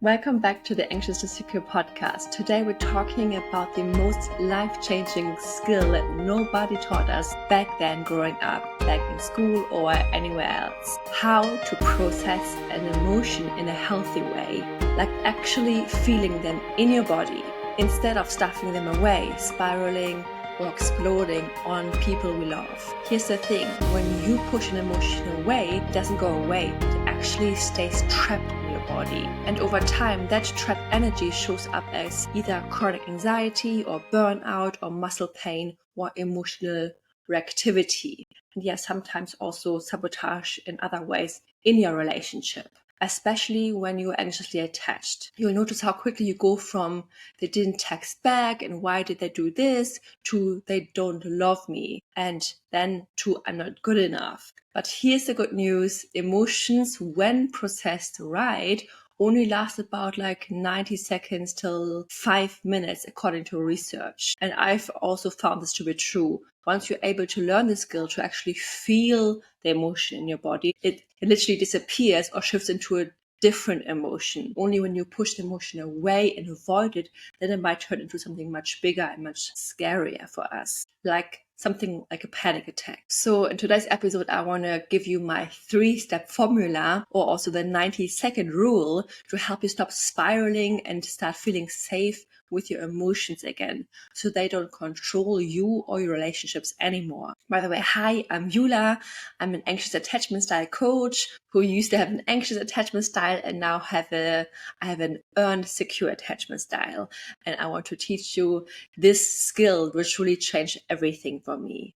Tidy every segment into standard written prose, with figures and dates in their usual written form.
Welcome back to the Anxious to Secure podcast. Today we're talking about the most life-changing skill that nobody taught us back then growing up, back in school or anywhere else. How to process an emotion in a healthy way, like actually feeling them in your body instead of stuffing them away, spiraling or exploding on people we love. Here's the thing, when you push an emotion away, it doesn't go away, it actually stays trapped in your body. And over time, that trapped energy shows up as either chronic anxiety or burnout or muscle pain or emotional reactivity. And yes, sometimes also sabotage in other ways in your relationship. Especially when you're anxiously attached. You'll notice how quickly you go from they didn't text back and why did they do this to they don't love me and then to I'm not good enough. But here's the good news. Emotions, when processed right, only last about 90 seconds till 5 minutes according to research. And I've also found this to be true. Once you're able to learn the skill to actually feel the emotion in your body, it literally disappears or shifts into a different emotion. Only when you push the emotion away and avoid it, then it might turn into something much bigger and much scarier for us, like something like a panic attack. So in today's episode, I want to give you my 3-step formula, or also the 90-second rule, to help you stop spiraling and start feeling safe with your emotions again, so they don't control you or your relationships anymore. By the way, hi, I'm Yula. I'm an anxious attachment style coach who used to have an anxious attachment style and now I have an earned secure attachment style. And I want to teach you this skill, which really changed everything for me.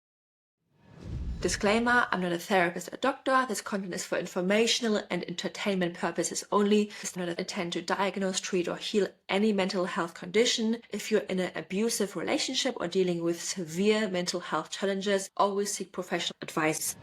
Disclaimer, I'm not a therapist or doctor. This content is for informational and entertainment purposes only. It's not intended to diagnose, treat, or heal any mental health condition. If you're in an abusive relationship or dealing with severe mental health challenges, always seek professional advice.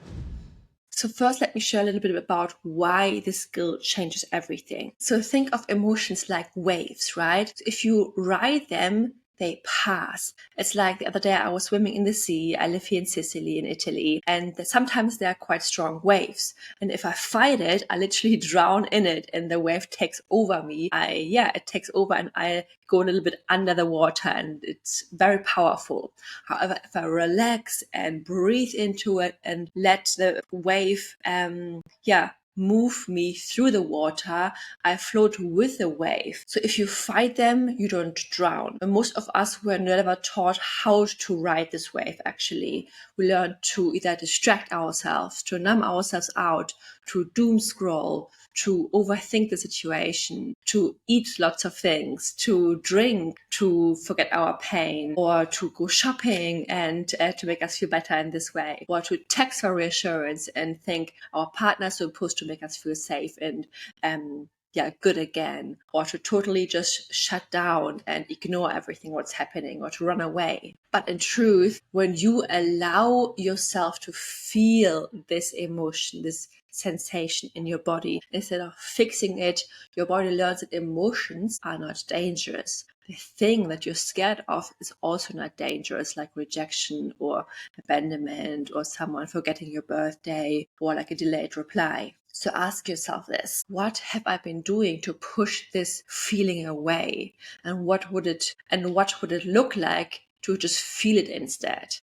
So first, let me share a little bit about why this skill changes everything. So think of emotions like waves, right? So if you ride them, they pass. It's like the other day I was swimming in the sea. I live here in Sicily, in Italy, and sometimes there are quite strong waves. And if I fight it, I literally drown in it and the wave takes over me. It takes over and I go a little bit under the water and it's very powerful. However, if I relax and breathe into it and let the wave, move me through the water, I float with the wave. So if you fight them, you don't drown. And most of us were never taught how to ride this wave, actually. We learn to either distract ourselves, to numb ourselves out, to doom scroll, to overthink the situation, to eat lots of things, to drink, to forget our pain, or to go shopping and to make us feel better in this way, or to text for reassurance and think our partner's supposed to make us feel safe and good again, or to totally just shut down and ignore everything what's happening, or to run away. But in truth, when you allow yourself to feel this emotion, this sensation in your body, instead of fixing it, your body learns that emotions are not dangerous. The thing that you're scared of is also not dangerous, like rejection or abandonment or someone forgetting your birthday or like a delayed reply. So ask yourself this: what have I been doing to push this feeling away? And what would it look like to just feel it instead?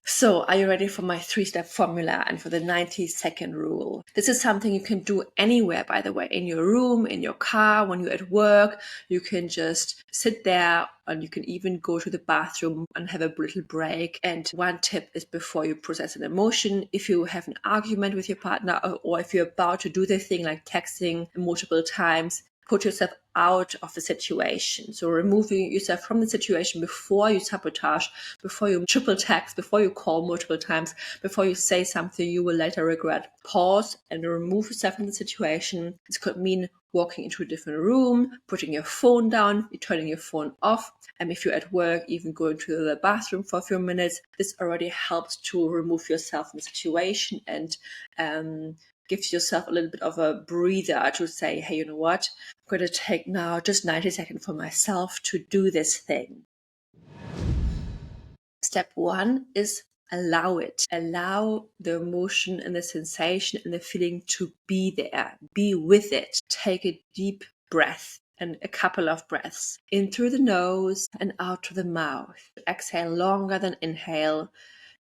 So are you ready for my 3-step formula and for the 90-second rule? This is something you can do anywhere, by the way, in your room, in your car, when you're at work. You can just sit there and you can even go to the bathroom and have a little break. And one tip is, before you process an emotion, if you have an argument with your partner or if you're about to do the thing like texting multiple times, put yourself out of the situation. So removing yourself from the situation before you sabotage, before you triple text, before you call multiple times, before you say something you will later regret. Pause and remove yourself from the situation. This could mean walking into a different room, putting your phone down, turning your phone off. And if you're at work, even going to the bathroom for a few minutes. This already helps to remove yourself from the situation and gives yourself a little bit of a breather to say, hey, you know what? I'm going to take now just 90 seconds for myself to do this thing. Step 1 is allow it. Allow the emotion and the sensation and the feeling to be there. Be with it. Take a deep breath and a couple of breaths in through the nose and out through the mouth. Exhale longer than inhale.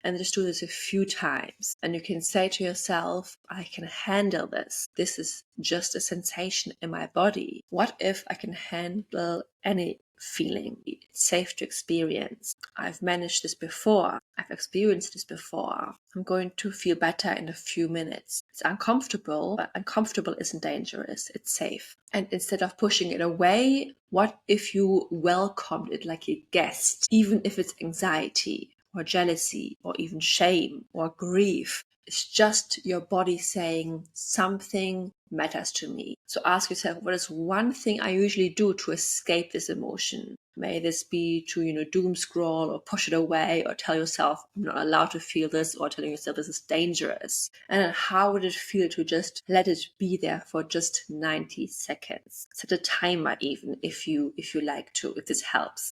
And just do this a few times. And you can say to yourself, I can handle this. This is just a sensation in my body. What if I can handle any feeling? It's safe to experience. I've managed this before. I've experienced this before. I'm going to feel better in a few minutes. It's uncomfortable, but uncomfortable isn't dangerous. It's safe. And instead of pushing it away, what if you welcomed it like a guest, even if it's anxiety or jealousy or even shame or grief? It's just your body saying something matters to me. So ask yourself, what is one thing I usually do to escape this emotion? May this be to, doom scroll or push it away or tell yourself, I'm not allowed to feel this, or telling yourself this is dangerous. And then how would it feel to just let it be there for just 90 seconds? Set a timer even if you like to, if this helps.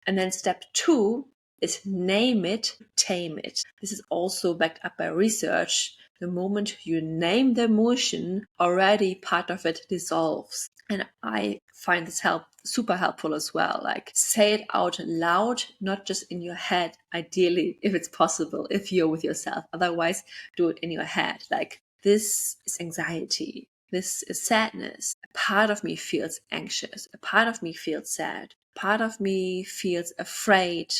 And then step 2 is name it, tame it. This is also backed up by research. The moment you name the emotion, already part of it dissolves. And I find this super helpful as well. Like, say it out loud, not just in your head, ideally, if it's possible, if you're with yourself. Otherwise, do it in your head. Like, this is anxiety. This is sadness. A part of me feels anxious. A part of me feels sad. Part of me feels afraid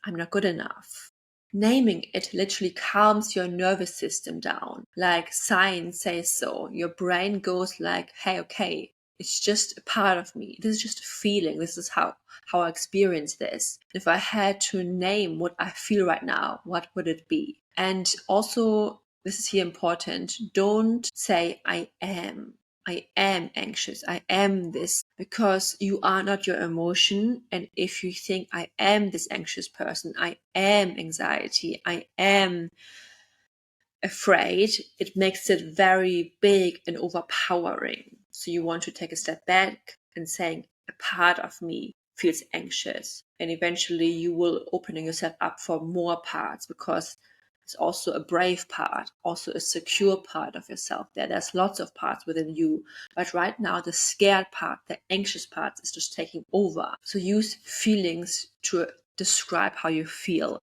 I'm not good enough. Naming it literally calms your nervous system down. Like science says so. Your brain goes like, hey, okay, it's just a part of me. This is just a feeling. This is how I experience this. If I had to name what I feel right now, what would it be? And also, this is here important. Don't say I am anxious, I am this, because you are not your emotion. And if you think I am this anxious person, I am anxiety, I am afraid, it makes it very big and overpowering. So you want to take a step back and saying, a part of me feels anxious. And eventually you will opening yourself up for more parts, because it's also a brave part, also a secure part of yourself. There's lots of parts within you. But right now, the scared part, the anxious part is just taking over. So use feelings to describe how you feel.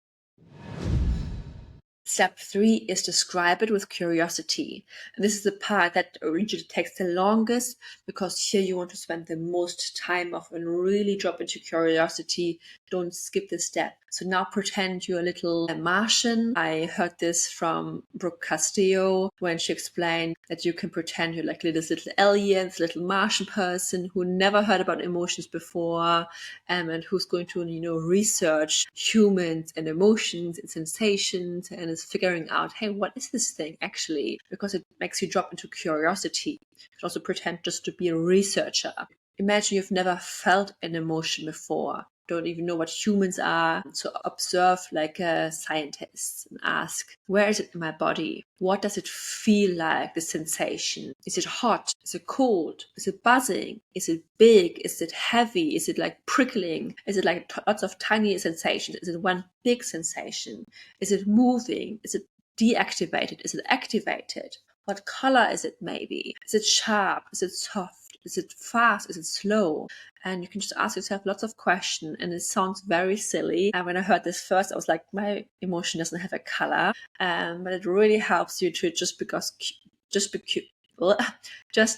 Step 3 is describe it with curiosity. And this is the part that usually takes the longest, because here you want to spend the most time of and really drop into curiosity. Don't skip this step. So now pretend you're a little Martian. I heard this from Brooke Castillo when she explained that you can pretend you're like little aliens, little Martian person who never heard about emotions before, and who's going to, research humans and emotions and sensations, and is figuring out, hey, what is this thing actually? Because it makes you drop into curiosity. You can also pretend just to be a researcher. Imagine you've never felt an emotion before, don't even know what humans are. So observe like a scientist and ask, where is it in my body? What does it feel like, the sensation? Is it hot? Is it cold? Is it buzzing? Is it big? Is it heavy? Is it like prickling? Is it like lots of tiny sensations? Is it one big sensation? Is it moving? Is it deactivated? Is it activated? What color is it maybe? Is it sharp? Is it soft? Is it fast? Is it slow? And you can just ask yourself lots of questions. And it sounds very silly. And when I heard this first, I was like, my emotion doesn't have a color. But it really helps you to just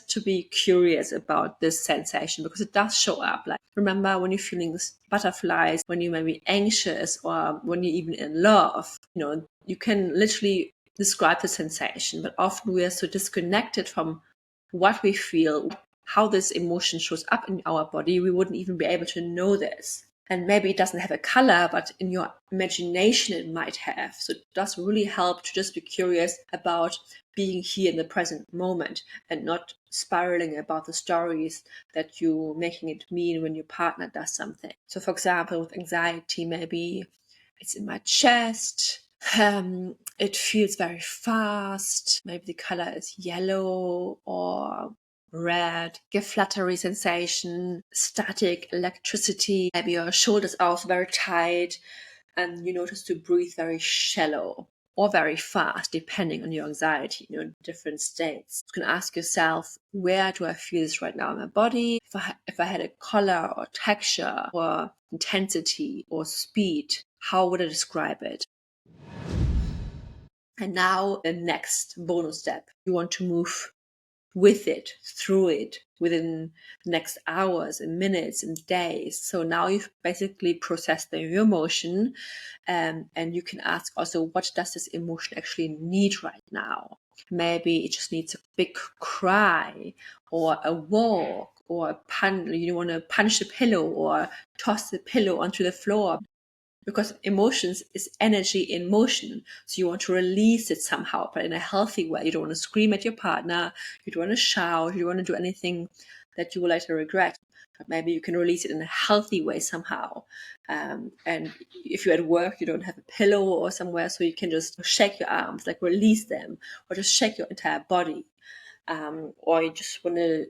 to be curious about this sensation, because it does show up. Like, remember when you're feeling this butterflies, when you may be anxious, or when you're even in love, you can literally describe the sensation, but often we are so disconnected from what we feel, how this emotion shows up in our body, we wouldn't even be able to know this. And maybe it doesn't have a color, but in your imagination it might have. So it does really help to just be curious about being here in the present moment and not spiraling about the stories that you're making it mean when your partner does something. So for example, with anxiety, maybe it's in my chest. It feels very fast. Maybe the color is yellow or red. Give fluttery sensation, static electricity. Maybe your shoulders are also very tight. and you notice to breathe very shallow or very fast, depending on your anxiety, different states. You can ask yourself, where do I feel this right now in my body? If I had a color or texture or intensity or speed, how would I describe it? And now the next bonus step, you want to move with it, through it, within the next hours and minutes and days. So now you've basically processed the emotion, and you can ask also, what does this emotion actually need right now? Maybe it just needs a big cry or a walk or a punch. You want to punch the pillow or toss the pillow onto the floor. Because emotions is energy in motion. So you want to release it somehow, but in a healthy way. You don't want to scream at your partner. You don't want to shout. You don't want to do anything that you will later regret. But maybe you can release it in a healthy way somehow. And if you're at work, you don't have a pillow or somewhere, so you can just shake your arms, like release them, or just shake your entire body. Or you just want to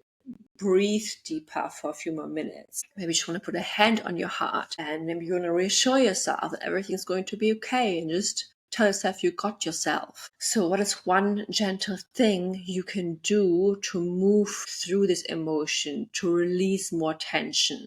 breathe deeper for a few more minutes. Maybe you just want to put a hand on your heart, and maybe you want to reassure yourself that everything's going to be okay, and just tell yourself you got yourself. So what is one gentle thing you can do to move through this emotion, to release more tension?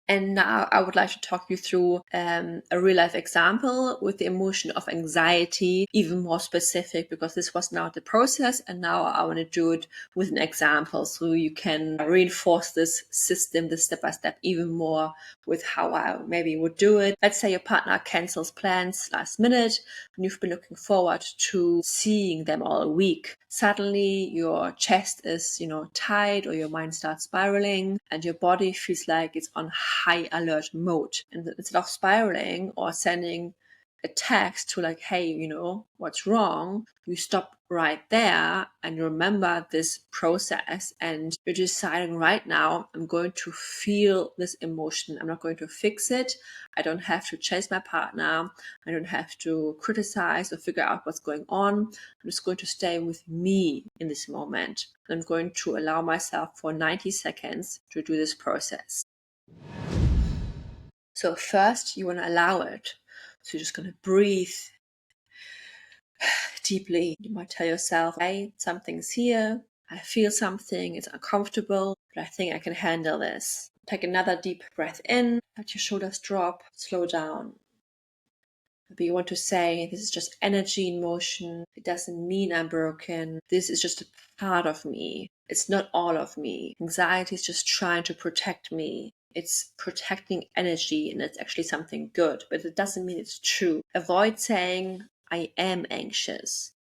And now I would like to talk you through a real life example with the emotion of anxiety, even more specific, because this was now the process. And now I want to do it with an example so you can reinforce this system, this step by step, even more with how I maybe would do it. Let's say your partner cancels plans last minute and you've been looking forward to seeing them all week. Suddenly your chest is, tight, or your mind starts spiraling and your body feels like it's on high alert mode. And instead of spiraling or sending a text to like, hey, what's wrong? You stop right there and you remember this process and you're deciding right now, I'm going to feel this emotion. I'm not going to fix it. I don't have to chase my partner. I don't have to criticize or figure out what's going on. I'm just going to stay with me in this moment. I'm going to allow myself for 90 seconds to do this process. So first, you want to allow it. So you're just going to breathe deeply. You might tell yourself, hey, something's here. I feel something. It's uncomfortable, but I think I can handle this. Take another deep breath in. Let your shoulders drop. Slow down. Maybe you want to say, this is just energy in motion. It doesn't mean I'm broken. This is just a part of me. It's not all of me. Anxiety is just trying to protect me. It's protecting energy, and it's actually something good, but it doesn't mean it's true. Avoid saying, I am anxious.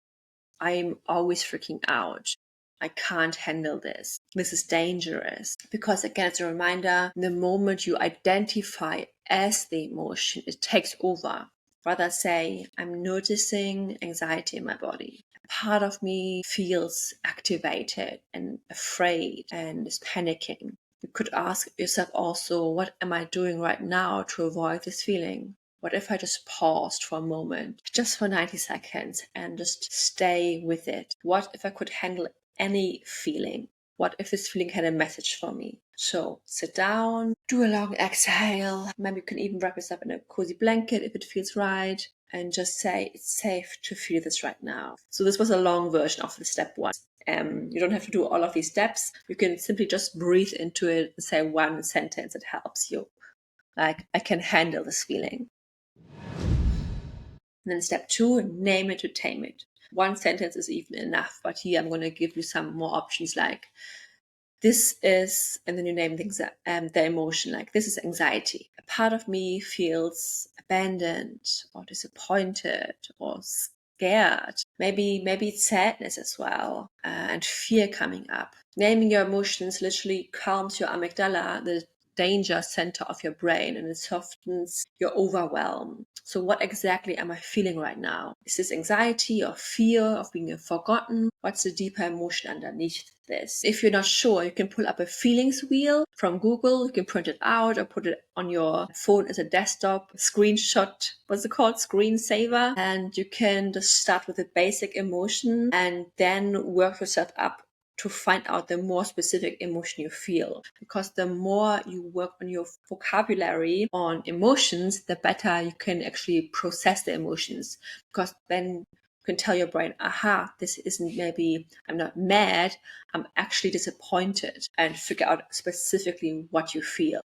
I'm always freaking out. I can't handle this. This is dangerous. Because again, it's a reminder, the moment you identify as the emotion, it takes over. Rather say, I'm noticing anxiety in my body. A part of me feels activated and afraid and is panicking. You could ask yourself also, what am I doing right now to avoid this feeling? What if I just paused for a moment, just for 90 seconds, and just stay with it? What if I could handle any feeling? What if this feeling had a message for me? So sit down, do a long exhale. Maybe you can even wrap yourself in a cozy blanket if it feels right, and just say it's safe to feel this right now. So this was a long version of the step one. You don't have to do all of these steps. You can simply just breathe into it and say one sentence that helps you. Like, I can handle this feeling. And then step two, name it to tame it. One sentence is even enough, but here I'm going to give you some more options, like this is, and then you name the emotion, like this is anxiety. A part of me feels abandoned or disappointed or scared. Maybe it's sadness as well, and fear coming up. Naming your emotions literally calms your amygdala, the danger center of your brain, and it softens your overwhelm. So what exactly am I feeling right now? Is this anxiety or fear of being forgotten? What's the deeper emotion underneath this? If you're not sure, you can pull up a feelings wheel from Google. You can print it out or put it on your phone as a desktop screenshot. What's it called? Screensaver. And you can just start with a basic emotion and then work yourself up to find out the more specific emotion you feel. Because the more you work on your vocabulary on emotions, the better you can actually process the emotions. Because then you can tell your brain, aha, this isn't maybe, I'm not mad, I'm actually disappointed, and figure out specifically what you feel.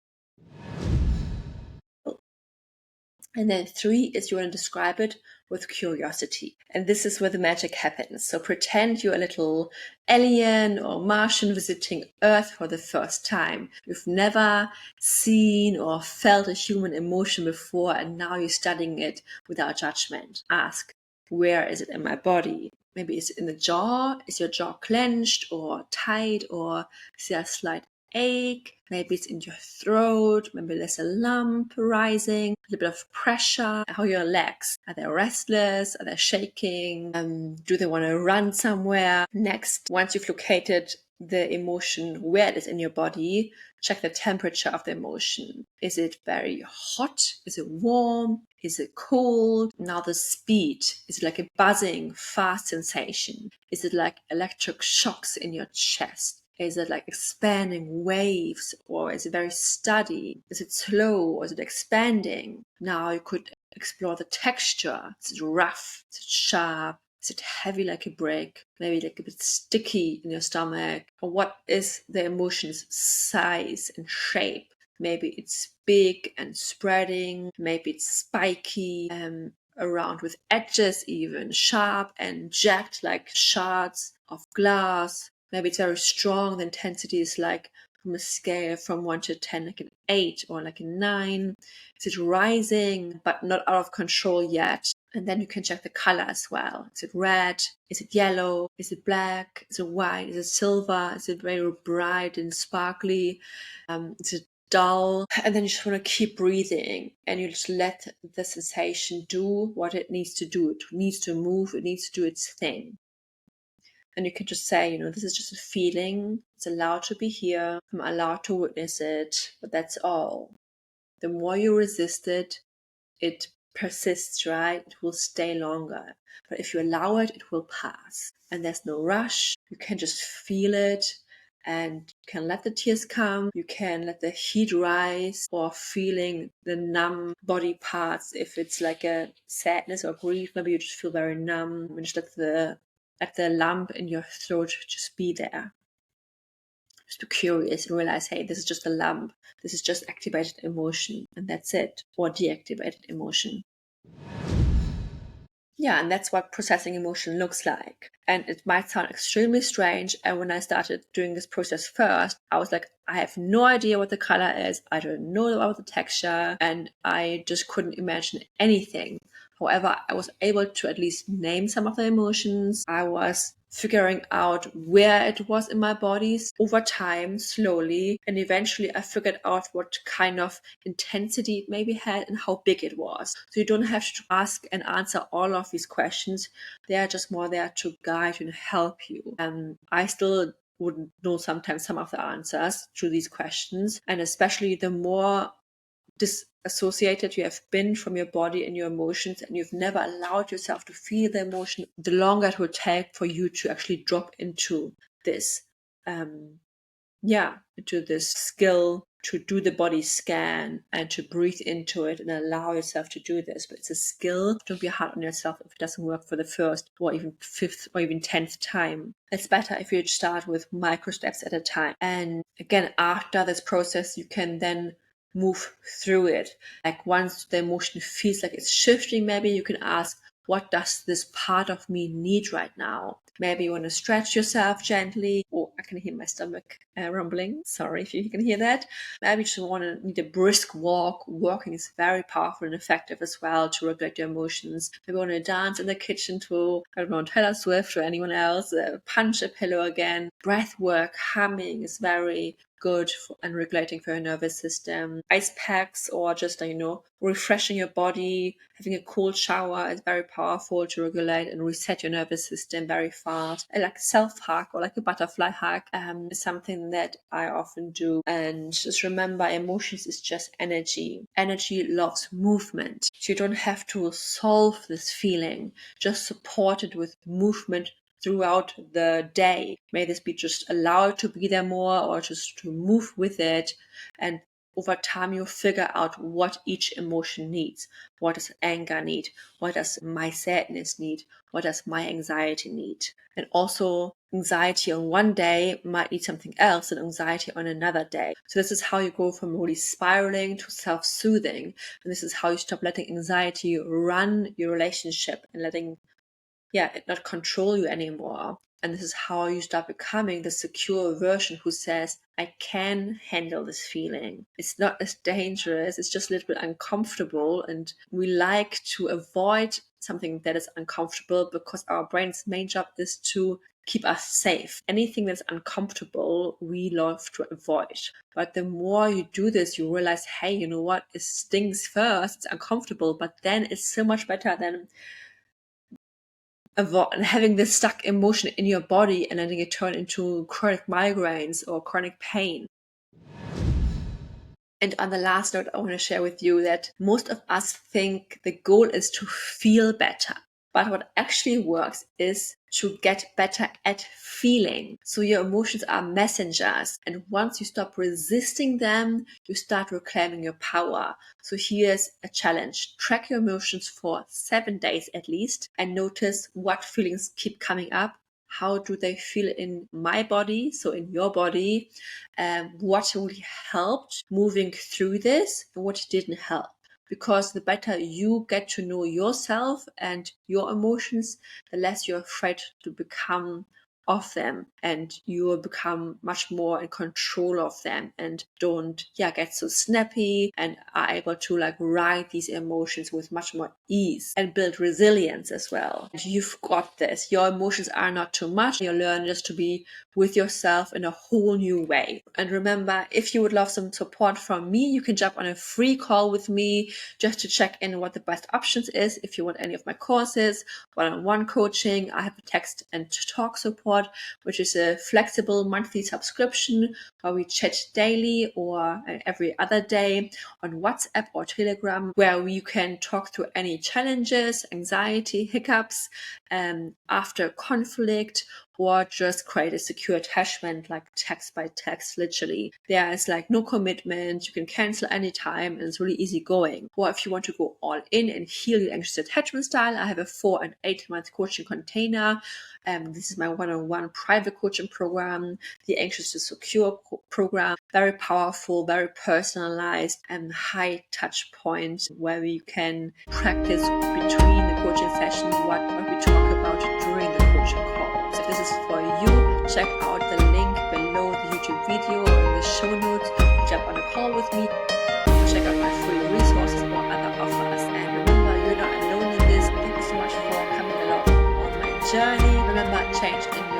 And then 3 is you want to describe it with curiosity. And this is where the magic happens. So pretend you're a little alien or Martian visiting Earth for the first time. You've never seen or felt a human emotion before, and now you're studying it without judgment. Ask, where is it in my body? Maybe it's in the jaw. Is your jaw clenched or tight, or is there a slight ache? Maybe it's in your throat. Maybe there's a lump rising, a little bit of pressure. How are your legs? Are they restless? Are they shaking? Do they want to run somewhere? Next, once you've located the emotion where it is in your body, check the temperature of the emotion. Is it very hot? Is it warm? Is it cold? Now the speed. Is it like a buzzing, fast sensation? Is it like electric shocks in your chest? Is it like expanding waves, or is it very steady? Is it slow, or is it expanding? Now you could explore the texture. Is it rough? Is it sharp? Is it heavy like a brick? Maybe like a bit sticky in your stomach? Or what is the emotion's size and shape? Maybe it's big and spreading. Maybe it's spiky, around with edges, even sharp and jagged like shards of glass. Maybe it's very strong. The intensity is like from a scale from 1 to 10, like an 8 or like a 9. Is it rising but not out of control yet? And then you can check the color as well. Is it red? Is it yellow? Is it black? Is it white? Is it silver? Is it very bright and sparkly? Is it dull? And then you just want to keep breathing, and you just let the sensation do what it needs to do. It needs to move. It needs to do its thing. And you can just say, this is just a feeling. It's allowed to be here. I'm allowed to witness it, but that's all. The more you resist it, it persists, right? It will stay longer. But if you allow it, it will pass. And there's no rush. You can just feel it, and you can let the tears come. You can let the heat rise, or feeling the numb body parts. If it's like a sadness or grief, maybe you just feel very numb, and just let the lump in your throat just be there. Just be curious and realize, hey, this is just a lump. This is just activated emotion, and that's it. Or deactivated emotion. Yeah, and that's what processing emotion looks like. And it might sound extremely strange. And when I started doing this process first, I was like, I have no idea what the color is. I don't know about the texture. And I just couldn't imagine anything. However, I was able to at least name some of the emotions. I was figuring out where it was in my body over time, slowly. And eventually I figured out what kind of intensity it maybe had and how big it was. So you don't have to ask and answer all of these questions. They are just more there to guide you and help you. I still wouldn't know sometimes some of the answers to these questions. And especially the more disassociated you have been from your body and your emotions, and you've never allowed yourself to feel the emotion, the longer it will take for you to actually drop into this into this skill to do the body scan and to breathe into it and allow yourself to do this. But it's a skill. Don't be hard on yourself if it doesn't work for the first or even 5th or even 10th time. It's better if you start with micro steps at a time. And again, after this process, you can then move through it. Like once the emotion feels like it's shifting, maybe you can ask, what does this part of me need right now? Maybe you want to stretch yourself gently. Oh, I can hear my stomach rumbling. Sorry if you can hear that. Maybe you just need a brisk walk. Walking is very powerful and effective as well to regulate your emotions. Maybe you want to dance in the kitchen to, I don't know, Taylor Swift or anyone else. Punch a pillow again. Breath work, humming is very good and regulating for your nervous system. Ice packs or just, refreshing your body, having a cold shower is very powerful to regulate and reset your nervous system very fast. Like a self-hug or like a butterfly hug is something that I often do. And just remember, emotions is just energy. Energy loves movement. So you don't have to solve this feeling. Just support it with movement throughout the day. May this be just allowed to be there more or just to move with it. And over time, you'll figure out what each emotion needs. What does anger need? What does my sadness need? What does my anxiety need? And also, anxiety on one day might need something else than anxiety on another day. So this is how you go from really spiraling to self-soothing. And this is how you stop letting anxiety run your relationship and letting it not control you anymore. And this is how you start becoming the secure version who says, I can handle this feeling. It's not as dangerous. It's just a little bit uncomfortable. And we like to avoid something that is uncomfortable because our brain's main job is to keep us safe. Anything that's uncomfortable, we love to avoid. But the more you do this, you realize, hey, you know what? It stings first. It's uncomfortable, but then it's so much better than having this stuck emotion in your body and letting it turn into chronic migraines or chronic pain. And on the last note, I want to share with you that most of us think the goal is to feel better. But what actually works is to get better at feeling. So your emotions are messengers. And once you stop resisting them, you start reclaiming your power. So here's a challenge. Track your emotions for 7 days at least and notice what feelings keep coming up. How do they feel in my body? So in your body, what really helped moving through this and what didn't help? Because the better you get to know yourself and your emotions, the less you're afraid to become of them, and you will become much more in control of them and don't get so snappy and are able to ride these emotions with much more ease and build resilience as well. And you've got this. Your emotions are not too much. You learn just to be with yourself in a whole new way. And remember, if you would love some support from me, you can jump on a free call with me just to check in what the best options is. If you want any of my courses, one-on-one coaching, I have a text and talk support, which is a flexible monthly subscription where we chat daily or every other day on WhatsApp or Telegram, where you can talk through any challenges, anxiety, hiccups, after conflict, or just create a secure attachment like text by text, literally. There is no commitment. You can cancel anytime and it's really easy going. Or if you want to go all in and heal your anxious attachment style, I have a 4 and 8 month coaching container. This is my one-on-one private coaching program, the Anxious to Secure program. Very powerful, very personalized and high touch point where we can practice between the coaching sessions what we talk about during the coaching call. So if this is for you, check out the link below the YouTube video or in the show notes. Jump on a call with me. Check out my free resources or other offers. And remember, you're not alone in this. Thank you so much for coming along on my journey. Remember, change in